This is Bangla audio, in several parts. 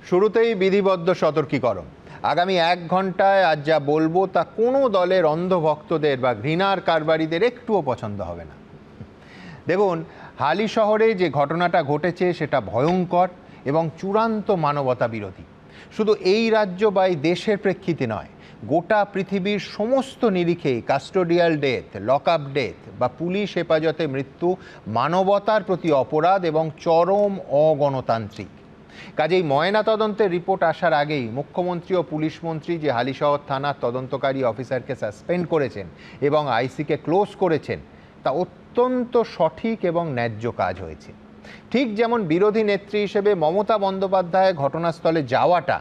শুরুতেই বিধিবদ্ধ সতর্কীকরণ। আগামী 1 ঘন্টায় আজ যা বলবো তা কোনো দলের অন্ধভক্তদের বা ঘৃণার কারবারিদের একটুও পছন্দ হবে না। দেখুন, হালি শহরে যে ঘটনাটা ঘটেছে সেটা ভয়ঙ্কর এবং চূড়ান্ত মানবতা বিরোধী। শুধু এই রাজ্য বা এই দেশের প্রেক্ষিতে নয়, গোটা পৃথিবীর সমস্ত নিরিখেই custodial death, lock up death বা পুলিশ হেফাজতে মৃত্যু মানবতার প্রতি অপরাধ এবং চরম অগণতান্ত্রিক। কাজেই ময়নাতদন্তের রিপোর্ট আসার আগেই মুখ্যমন্ত্রী ও পুলিশ মন্ত্রী যে হালিশহর থানার তদন্তকারী অফিসারকে সাসপেন্ড করেছেন এবং আইসিকে ক্লোজ করেছেন, তা অত্যন্ত সঠিক এবং ন্যায্য কাজ হয়েছে। ঠিক যেমন বিরোধী নেত্রী হিসেবে মমতা বন্দ্যোপাধ্যায় ঘটনাস্থলে যাওয়াটা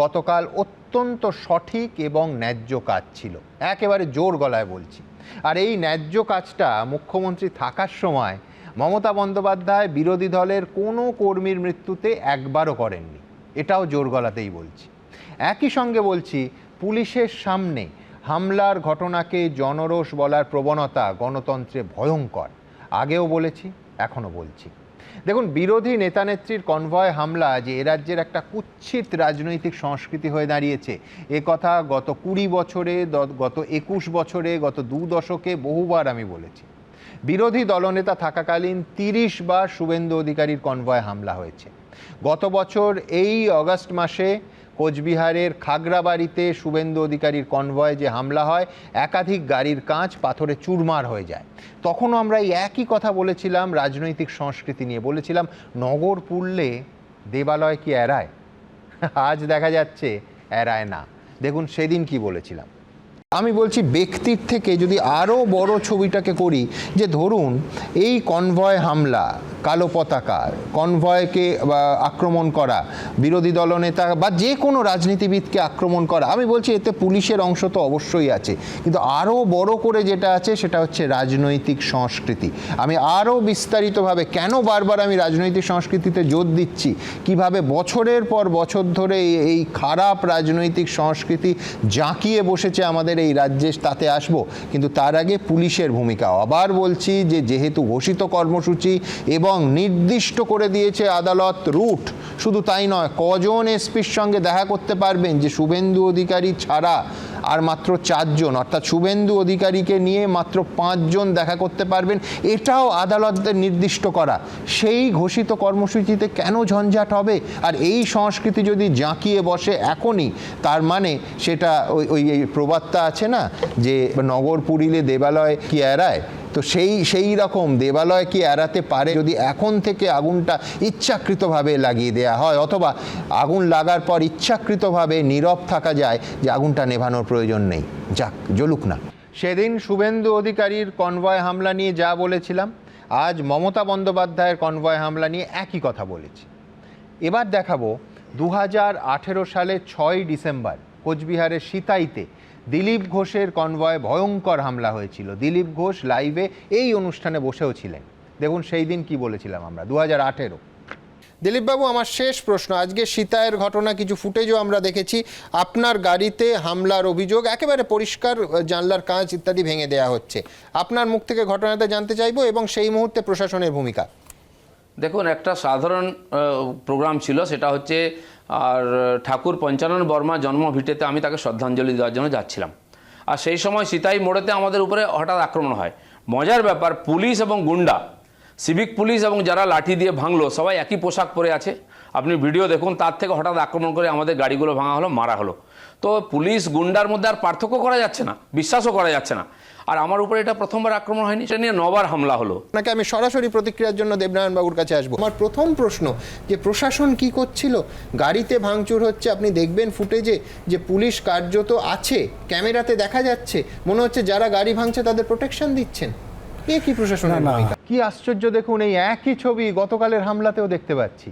গতকাল অত্যন্ত সঠিক এবং ন্যায্য কাজ ছিল, একেবারে জোর গলায় বলছি। আর এই ন্যায্য কাজটা মুখ্যমন্ত্রী থাকার সময় মমতা বন্দ্যোপাধ্যায় বিরোধী দলের কোনো কর্মীর মৃত্যুতে একবারও করেননি, এটাও জোর গলাতেই বলছি। একই সঙ্গে বলছি, পুলিশের সামনে হামলার ঘটনাকে জনরোষ বলার প্রবণতা গণতন্ত্রে ভয়ঙ্কর। আগেও বলেছি, এখনও বলছি। দেখুন, বিরোধী নেতানেত্রীর কনভয় হামলা যে এ রাজ্যের একটা কুৎসিত রাজনৈতিক সংস্কৃতি হয়ে দাঁড়িয়েছে, এ কথা গত 20 বছরে, গত 21 বছরে, গত 2 দশকে বহুবার আমি বলেছি। বিরোধী দলনেতা থাকাকালীন 30 বার শুভেন্দু অধিকারীর কনভয় হামলা হয়েছে। গত বছর এই অগাস্ট মাসে কোচবিহারের খাগড়াবাড়িতে শুভেন্দু অধিকারীর কনভয়ে যে হামলা হয়, একাধিক গাড়ির কাঁচ পাথরে চুরমার হয়ে যায়। তখনও আমরা এই একই কথা বলেছিলাম রাজনৈতিক সংস্কৃতি নিয়ে, বলেছিলাম নগর পুড়লে দেবালয় কি এড়ায়? আজ দেখা যাচ্ছে এড়ায় না। দেখুন সেদিন কি বলেছিলাম। আমি বলছি, ব্যক্তির থেকে যদি আরও বড় ছবিটাকে করি, যে ধরুন এই কনভয় হামলা, কালো পতাকা, কনভয়কে আক্রমণ করা, বিরোধী দলনেতা বা যে কোনো রাজনীতিবিদকে আক্রমণ করা, আমি বলছি এতে পুলিশের অংশ তো অবশ্যই আছে, কিন্তু আরও বড় করে যেটা আছে সেটা হচ্ছে রাজনৈতিক সংস্কৃতি। আমি আরও বিস্তারিতভাবে কেন বারবার আমি রাজনৈতিক সংস্কৃতিতে জোর দিচ্ছি, কিভাবে বছরের পর বছর ধরে এই খারাপ রাজনৈতিক সংস্কৃতি জাঁকিয়ে বসেছে আমাদের এই রাজ্যে, তাতে আসবো। কিন্তু তার আগে পুলিশের ভূমিকা আবার বলছি, যে যেহেতু ঘোষিত কর্মসূচি এবং নির্দিষ্ট করে দিয়েছে আদালত রুট, শুধু তাই নয়, কজন এসপির সঙ্গে দেখা করতে পারবেন, যে শুভেন্দু অধিকারী ছাড়া আর মাত্র 4 জন, অর্থাৎ শুভেন্দু অধিকারীকে নিয়ে মাত্র 5 জন দেখা করতে পারবেন, এটাও আদালতের নির্দিষ্ট করা। সেই ঘোষিত কর্মসূচিতে কেন ঝঞ্ঝাট হবে? আর এই সংস্কৃতি যদি জাঁকিয়ে বসে এখনই, তার মানে সেটা ওই প্রবাদটা আছে না, যে নগর পুড়িলে দেবালয় কি এড়ায়, তো সেই রকম দেবালয় কি এড়াতে পারে যদি এখন থেকে আগুনটা ইচ্ছাকৃতভাবে লাগিয়ে দেয়া হয়, অথবা আগুন লাগার পর ইচ্ছাকৃতভাবে নীরব থাকা যায় যে আগুনটা নেভানোর প্রয়োজন নেই, যাক জ্বলুক না। সেদিন শুভেন্দু অধিকারীর কনভয় হামলা নিয়ে যা বলেছিলাম, আজ মমতা বন্দ্যোপাধ্যায়ের কনভয় হামলা নিয়ে একই কথা বলেছি। এবার দেখাবো 2018 সালে 6 ডিসেম্বর কোচবিহারের সিতাইতে দিলীপ ঘোষের কনভয়ে ভয়ঙ্কর হামলা হয়েছিল। দিলীপ ঘোষ লাইভে এই অনুষ্ঠানে বসেও ছিলেন। দেখুন সেই দিন কি বলেছিলাম আমরা, 2018। দিলীপবাবু, আমার শেষ প্রশ্ন, আজকে সিতাইয়ের ঘটনা, কিছু ফুটেজও আমরা দেখেছি, আপনার গাড়িতে হামলার অভিযোগ, একেবারে পরিষ্কার, জানলার কাঁচ ইত্যাদি ভেঙে দেওয়া হচ্ছে। আপনার মুখ থেকে ঘটনাটা জানতে চাইবো এবং সেই মুহূর্তে প্রশাসনের ভূমিকা। দেখুন, একটা সাধারণ প্রোগ্রাম ছিল, সেটা হচ্ছে আর ঠাকুর পঞ্চানন বর্মা জন্মভিটেতে আমি তাকে শ্রদ্ধাঞ্জলি দেওয়ার জন্য যাচ্ছিলাম। আর সেই সময় সিতাই মোড়েতে আমাদের উপরে হঠাৎ আক্রমণ হয়। মজার ব্যাপার, পুলিশ এবং গুন্ডা, সিভিক পুলিশ এবং যারা লাঠি দিয়ে ভাঙলো, সবাই একই পোশাক পরে আছে। আপনি ভিডিও দেখুন, তার থেকে হঠাৎ আক্রমণ করে আমাদের গাড়িগুলো ভাঙা হলো, মারা হলো। তো পুলিশ গুন্ডার মধ্যে আর পার্থক্য করা যাচ্ছে না, বিশ্বাসও করা যাচ্ছে না। আর আমার উপরে এটা প্রথমবার আক্রমণ হয়নি, সেটা নিয়ে 9বার হামলা হলো। আপনাকে আমি সরাসরি প্রতিক্রিয়ার জন্য দেবনারায়ণ বাবুর কাছে আসবো। আমার প্রথম প্রশ্ন, যে প্রশাসন কি করছিল? গাড়িতে ভাঙচুর হচ্ছে, আপনি দেখবেন ফুটেজে যে পুলিশ কার্যত আছে, ক্যামেরাতে দেখা যাচ্ছে, মনে হচ্ছে যারা গাড়ি ভাঙছে তাদের প্রোটেকশন দিচ্ছেন। এ কি প্রশাসনের ভূমিকা? কি আশ্চর্য! দেখুন, এই একই ছবি গতকালের হামলাতেও দেখতে পাচ্ছি।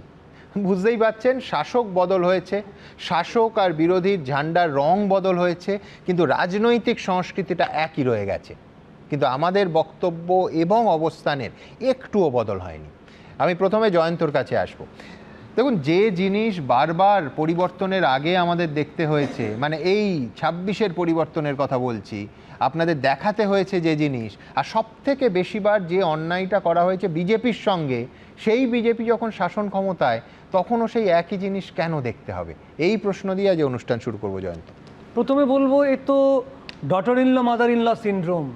বুঝতেই পারছেন, শাসক বদল হয়েছে, শাসক আর বিরোধীর ঝান্ডার রং বদল হয়েছে, কিন্তু রাজনৈতিক সংস্কৃতিটা একই রয়ে গেছে। কিন্তু আমাদের বক্তব্য এবং অবস্থানের একটুও বদল হয়নি। আমি প্রথমে জয়ন্তর কাছে আসব। দেখুন, যে জিনিস বারবার পরিবর্তনের আগে আমাদের দেখতে হয়েছে, মানে এই 26-এর পরিবর্তনের কথা বলছি, আপনাদের দেখাতে হয়েছে যে জিনিস, আর সব থেকে বেশিবার যে অন্যায়টা করা হয়েছে বিজেপির সঙ্গে, সেই বিজেপি যখন শাসন ক্ষমতায় তখনও সেই একই জিনিস কেন দেখতে হবে? এই প্রশ্ন দিয়ে আজ অনুষ্ঠান শুরু করবো জয়ন্ত। প্রথমে বলবো, এ তো daughter in law mother in law syndrome.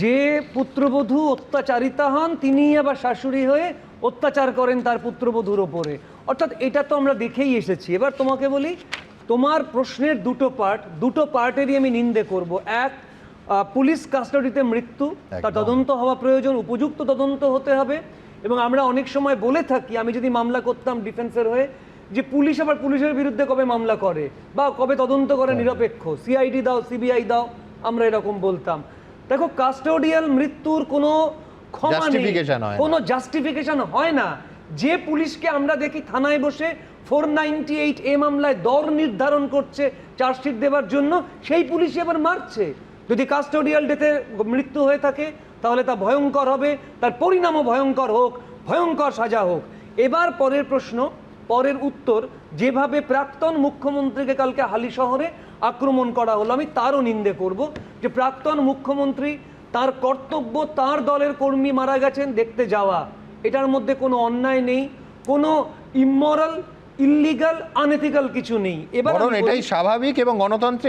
যে পুত্রবধূ অত্যাচারিতা হন তিনি আবার শাশুড়ি হয়ে অত্যাচার করেন তার পুত্রবধূর ওপরে, অর্থাৎ এটা তো আমরা দেখেই এসেছি। এবার তোমাকে বলি, তোমার প্রশ্নের দুটো পার্টেরই আমি নিন্দে করব। এক, পুলিশ কাস্টাডিতে মৃত্যু, তার তদন্ত হওয়া প্রয়োজন, উপযুক্ত তদন্ত হতে হবে। এবং আমরা অনেক সময় বলে থাকি, আমি যদি মামলা করতাম ডিফেন্সের হয়ে, যে পুলিশ আবার পুলিশের বিরুদ্ধে কবে মামলা করে বা কবে তদন্ত করে নিরপেক্ষ, সিআইডি দাও, সিবিআই দাও, আমরা এরকম বলতাম। দেখো, কাস্টোডিয়াল মৃত্যুর কোনো ক্ষমা নেই, কোনো জাস্টিফিকেশন হয় না। যে পুলিশকে আমরা দেখি থানায় বসে 498A মামলায় দর নির্ধারণ করছে চার্জশিট দেওয়ার জন্য, সেই পুলিশই আবার মারছে। যদি কাস্টোডিয়াল ডেথে মৃত্যু হয়ে থাকে তাহলে তা ভয়ঙ্কর হবে, তার পরিণামও ভয়ঙ্কর হোক, ভয়ঙ্কর সাজা হোক। এবার পরের প্রশ্ন, পরের উত্তর, যেভাবে প্রাক্তন মুখ্যমন্ত্রীকে কালকে হালিশহরে আক্রমণ করা হলো, আমি তারও নিন্দে করব। যে প্রাক্তন মুখ্যমন্ত্রী, তার কর্তব্য তার দলের কর্মী মারা গেছেন দেখতে যাওয়া, এটার মধ্যে কোনো অন্যায় নেই, কোনো ইমমরাল, ইল্লিগাল, আনএথিক্যাল কিছু নেই। এবার এটাই স্বাভাবিক এবং গণতন্ত্রে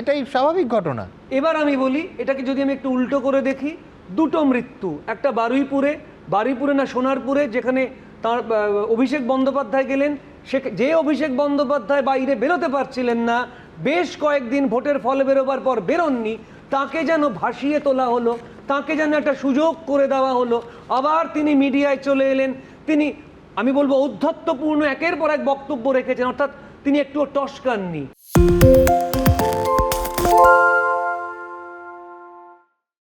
এটাই স্বাভাবিক ঘটনা। এবার আমি বলি, এটাকে যদি আমি একটু উল্টো করে দেখি, দুটো মৃত্যু, একটা বারুইপুরে না সোনারপুরে, যেখানে তার অভিষেক বন্দ্যোপাধ্যায় গেলেন, যে অভিষেক বন্দ্যোপাধ্যায় বাইরে বেরোতে পারছিলেন না, বেশ কয়েকদিন ভোটের ফল বেরোবার পর বেরোননি, তাকে যেন ভাসিয়ে তোলা হলো, তাকে যেন একটা সুযোগ করে দেওয়া হলো, আবার তিনি মিডিয়ায় চলে এলেন। তিনি, আমি বলবো, ঔদ্ধত্যপূর্ণ একের পর এক বক্তব্য রেখেছেন, অর্থাৎ তিনি একটুও টসকাননি।